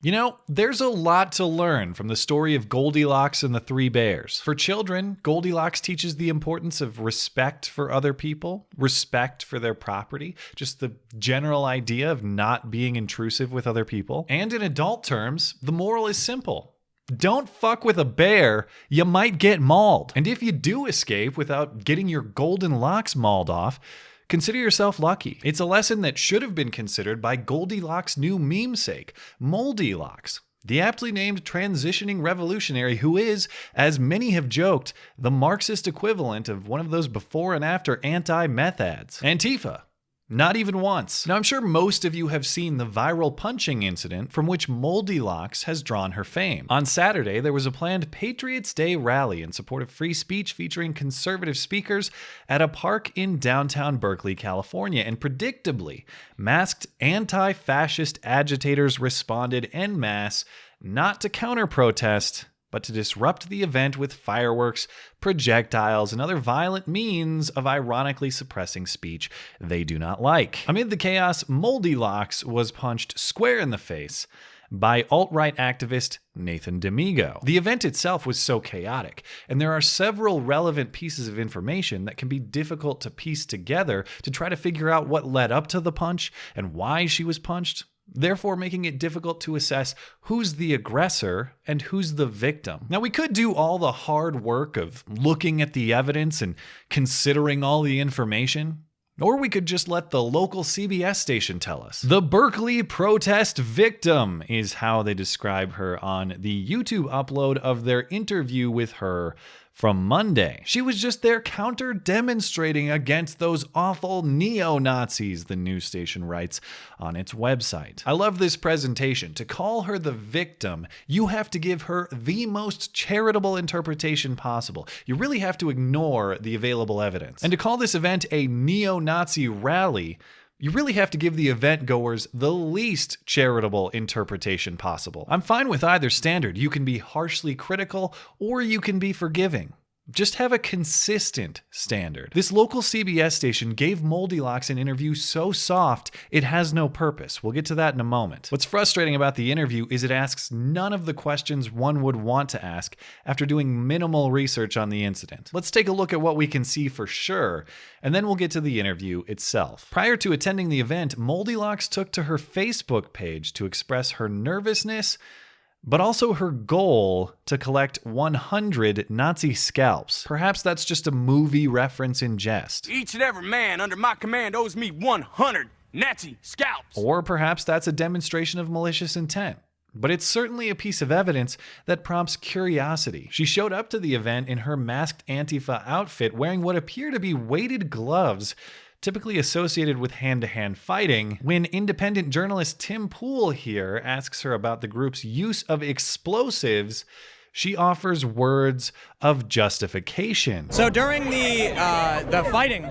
You know, there's a lot to learn from the story of Goldilocks and the Three Bears. For children, Goldilocks teaches the importance of respect for other people, respect for their property, just the general idea of not being intrusive with other people. And in adult terms, the moral is simple. Don't fuck with a bear, you might get mauled. And if you do escape without getting your golden locks mauled off, consider yourself lucky. It's a lesson that should have been considered by Goldilocks' new meme-sake, Moldylocks, the aptly named transitioning revolutionary who is, as many have joked, the Marxist equivalent of one of those before and after anti-meth ads. Antifa. Not even once. Now, I'm sure most of you have seen the viral punching incident from which Moldylocks has drawn her fame. On Saturday, there was a planned Patriots Day rally in support of free speech featuring conservative speakers at a park in downtown Berkeley, California, and predictably, masked anti-fascist agitators responded en masse, not to counter-protest, but to disrupt the event with fireworks, projectiles, and other violent means of ironically suppressing speech they do not like. Amid the chaos, Moldylocks was punched square in the face by alt-right activist Nathan D'Amigo. The event itself was so chaotic, and there are several relevant pieces of information that can be difficult to piece together to try to figure out what led up to the punch and why she was punched, therefore making it difficult to assess who's the aggressor and who's the victim. Now, we could do all the hard work of looking at the evidence and considering all the information, or we could just let the local CBS station tell us. The Berkeley protest victim is how they describe her on the YouTube upload of their interview with her from Monday. She was just there counter-demonstrating against those awful neo-Nazis, the news station writes on its website. I love this presentation. To call her the victim, you have to give her the most charitable interpretation possible. You really have to ignore the available evidence. And to call this event a neo-Nazi rally, you really have to give the event goers the least charitable interpretation possible. I'm fine with either standard. You can be harshly critical or you can be forgiving. Just have a consistent standard. This local CBS station gave Moldylocks an interview so soft, it has no purpose. We'll get to that in a moment. What's frustrating about the interview is it asks none of the questions one would want to ask after doing minimal research on the incident. Let's take a look at what we can see for sure, and then we'll get to the interview itself. Prior to attending the event, Moldylocks took to her Facebook page to express her nervousness, but also her goal to collect 100 Nazi scalps. Perhaps that's just a movie reference in jest. Each and every man under my command owes me 100 Nazi scalps. Or perhaps that's a demonstration of malicious intent. But it's certainly a piece of evidence that prompts curiosity. She showed up to the event in her masked Antifa outfit wearing what appear to be weighted gloves typically associated with hand-to-hand fighting. When independent journalist Tim Pool here asks her about the group's use of explosives, she offers words of justification. So during the fighting,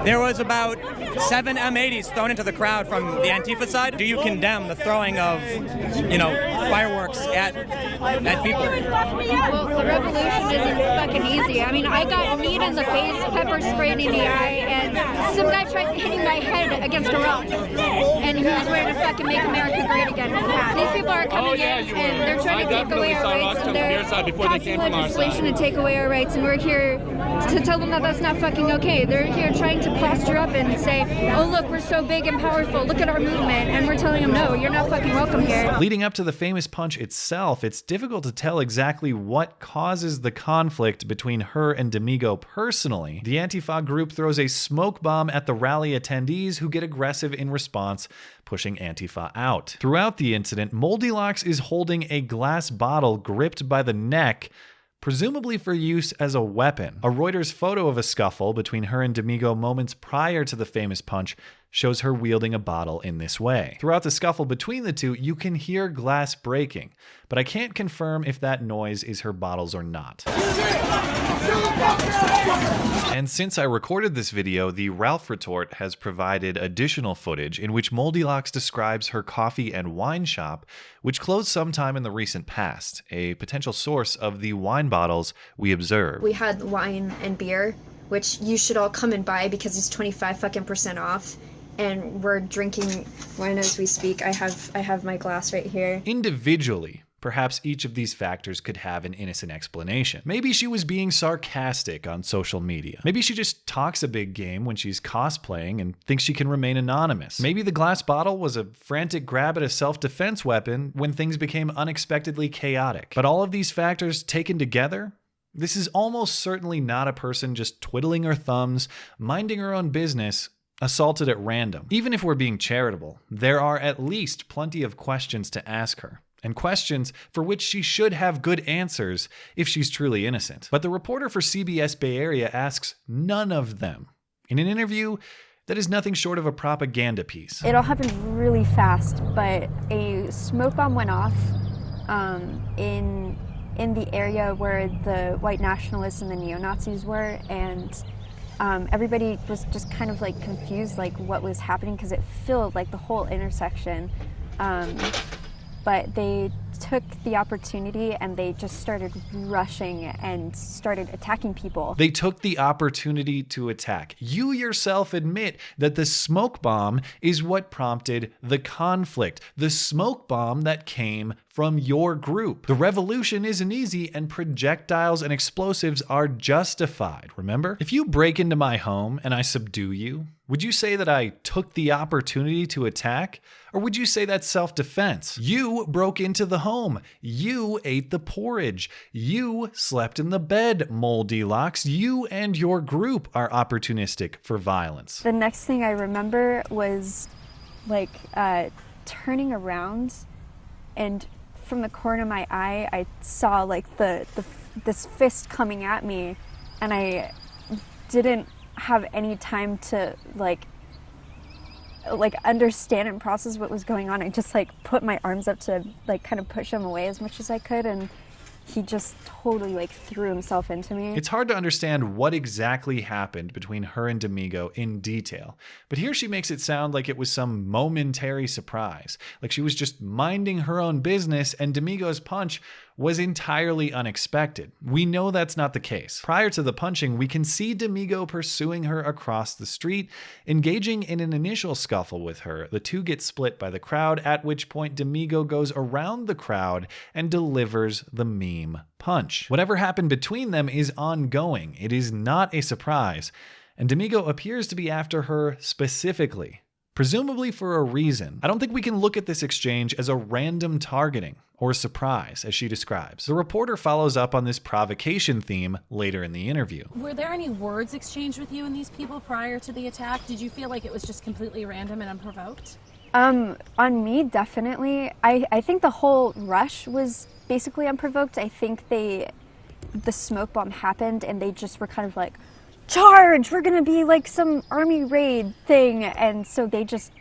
there was about 7 M80s thrown into the crowd from the Antifa side. Do you condemn the throwing of, fireworks at people? Well, the revolution isn't fucking easy. I mean, I got kneed in the face, pepper sprayed in the eye, and some guy tried hitting my head against a rock. And he was wearing a fucking Make America Great Again hat. These people are coming in, and they're trying to take away our rights, and they're passing legislation to take away our rights, and we're here to tell them that that's not fucking okay. They're here trying to posture up and say, oh look, we're so big and powerful, look at our movement, and we're telling them, no, you're not fucking welcome here. Leading up to the famous punch itself, it's difficult to tell exactly what causes the conflict between her and D'Amigo personally. The Antifa group throws a smoke bomb at the rally attendees who get aggressive in response, pushing Antifa out. Throughout the incident, Moldylocks is holding a glass bottle gripped by the neck, presumably for use as a weapon. A Reuters photo of a scuffle between her and D'Amigo moments prior to the famous punch shows her wielding a bottle in this way. Throughout the scuffle between the two, you can hear glass breaking, but I can't confirm if that noise is her bottles or not. And since I recorded this video, the Ralph Retort has provided additional footage in which Moldylocks describes her coffee and wine shop, which closed sometime in the recent past, a potential source of the wine bottles we observed. We had wine and beer, which you should all come and buy because it's 25% off. and we're drinking wine as we speak. I have my glass right here. Individually, perhaps each of these factors could have an innocent explanation. Maybe she was being sarcastic on social media. Maybe she just talks a big game when she's cosplaying and thinks she can remain anonymous. Maybe the glass bottle was a frantic grab at a self-defense weapon when things became unexpectedly chaotic. But all of these factors taken together, this is almost certainly not a person just twiddling her thumbs, minding her own business, assaulted at random. Even if we're being charitable, there are at least plenty of questions to ask her, and questions for which she should have good answers if she's truly innocent. But the reporter for CBS Bay Area asks none of them in an interview that is nothing short of a propaganda piece. It all happened really fast, but a smoke bomb went off in the area where the white nationalists and the neo-Nazis were, and everybody was just kind of like confused like what was happening because it filled like the whole intersection. But they took the opportunity and they just started rushing and started attacking people. They took the opportunity to attack. You yourself admit that the smoke bomb is what prompted the conflict. The smoke bomb that came from your group. The revolution isn't easy, and projectiles and explosives are justified, remember? If you break into my home and I subdue you, would you say that I took the opportunity to attack? Or would you say that's self-defense? You broke into the home. You ate the porridge. You slept in the bed, Moldylocks. You and your group are opportunistic for violence. The next thing I remember was like turning around, and from the corner of my eye, I saw like this fist coming at me, and I didn't have any time to like understand and process what was going on. I just like put my arms up to like kind of push him away as much as I could, and he just totally like threw himself into me. It's hard to understand what exactly happened between her and Domingo in detail, but here she makes it sound like it was some momentary surprise, like she was just minding her own business and Domingo's punch was entirely unexpected. We know that's not the case. Prior to the punching, we can see Domingo pursuing her across the street, engaging in an initial scuffle with her. The two get split by the crowd, at which point Domingo goes around the crowd and delivers the meme punch. Whatever happened between them is ongoing. It is not a surprise, and Domingo appears to be after her specifically, presumably for a reason. I don't think we can look at this exchange as a random targeting or surprise, as she describes. The reporter follows up on this provocation theme later in the interview. Were there any words exchanged with you and these people prior to the attack? Did you feel like it was just completely random and unprovoked? On me, definitely. I think the whole rush was basically unprovoked. I think the smoke bomb happened and they just were kind of like, charge, we're gonna be like some army raid thing, and so they just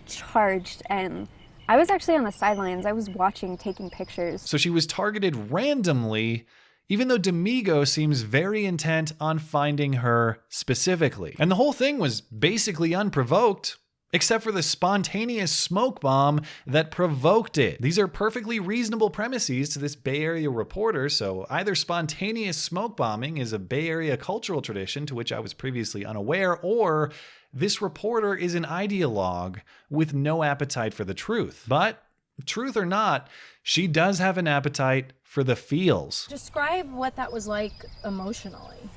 charged, and I was actually on the sidelines. I was watching, taking pictures. So she was targeted randomly, even though Domingo seems very intent on finding her specifically. And the whole thing was basically unprovoked, except for the spontaneous smoke bomb that provoked it. These are perfectly reasonable premises to this Bay Area reporter, so either spontaneous smoke bombing is a Bay Area cultural tradition to which I was previously unaware, or this reporter is an ideologue with no appetite for the truth. But truth or not, she does have an appetite for the feels. Describe what that was like emotionally.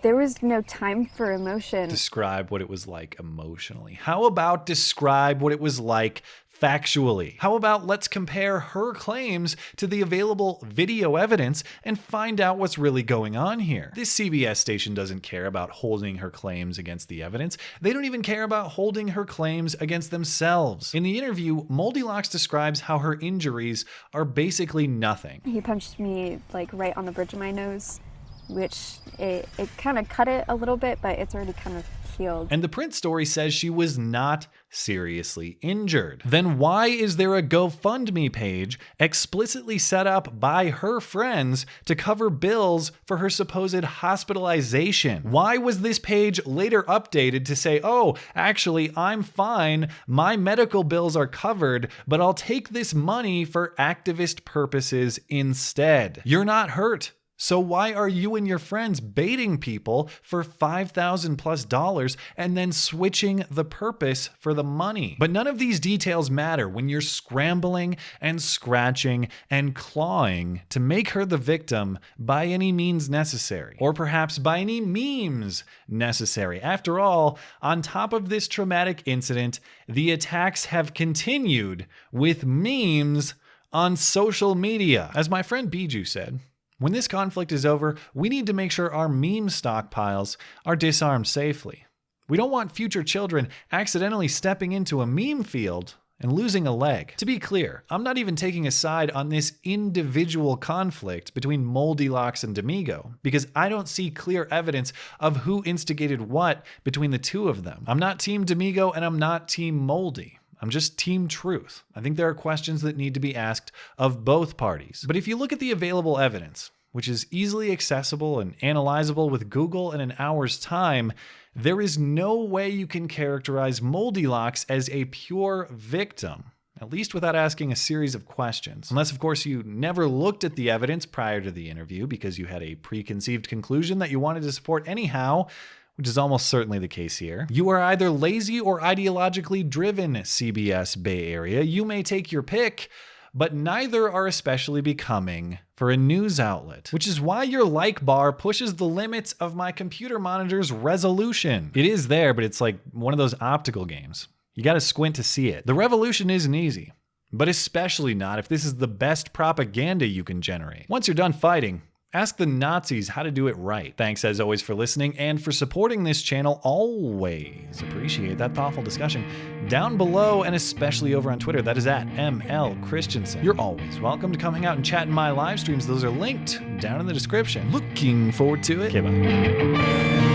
There was no time for emotion. Describe what it was like emotionally. How about describe what it was like factually? How about let's compare her claims to the available video evidence and find out what's really going on here. This CBS station doesn't care about holding her claims against the evidence. They don't even care about holding her claims against themselves. In the interview, Moldylocks describes how her injuries are basically nothing. He punched me like right on the bridge of my nose, which it kind of cut it a little bit, but it's already kind of healed. And the print story says she was not seriously injured. Then why is there a GoFundMe page explicitly set up by her friends to cover bills for her supposed hospitalization? Why was this page later updated to say, oh, actually, I'm fine, my medical bills are covered, but I'll take this money for activist purposes instead? You're not hurt. So why are you and your friends baiting people for $5,000+ and then switching the purpose for the money? But none of these details matter when you're scrambling and scratching and clawing to make her the victim by any means necessary, or perhaps by any memes necessary. After all, on top of this traumatic incident, the attacks have continued with memes on social media. As my friend Bijou said, when this conflict is over, we need to make sure our meme stockpiles are disarmed safely. We don't want future children accidentally stepping into a meme field and losing a leg. To be clear, I'm not even taking a side on this individual conflict between Moldylocks and D'Amigo, because I don't see clear evidence of who instigated what between the two of them. I'm not Team D'Amigo and I'm not Team Moldy. I'm just Team Truth. I think there are questions that need to be asked of both parties. But if you look at the available evidence, which is easily accessible and analyzable with Google in an hour's time, there is no way you can characterize Moldylocks as a pure victim, at least without asking a series of questions. Unless, of course, you never looked at the evidence prior to the interview because you had a preconceived conclusion that you wanted to support anyhow, which is almost certainly the case here. You are either lazy or ideologically driven, CBS Bay Area. You may take your pick, but neither are especially becoming for a news outlet, which is why your like bar pushes the limits of my computer monitor's resolution. It is there, but it's like one of those optical games. You gotta squint to see it. The revolution isn't easy, but especially not if this is the best propaganda you can generate. Once you're done fighting, ask the Nazis how to do it right. Thanks as always for listening and for supporting this channel. Always appreciate that thoughtful discussion down below, and especially over on Twitter. That is at ML Christiansen. You're always welcome to come hang out and chat in my live streams. Those are linked down in the description. Looking forward to it. Okay, bye.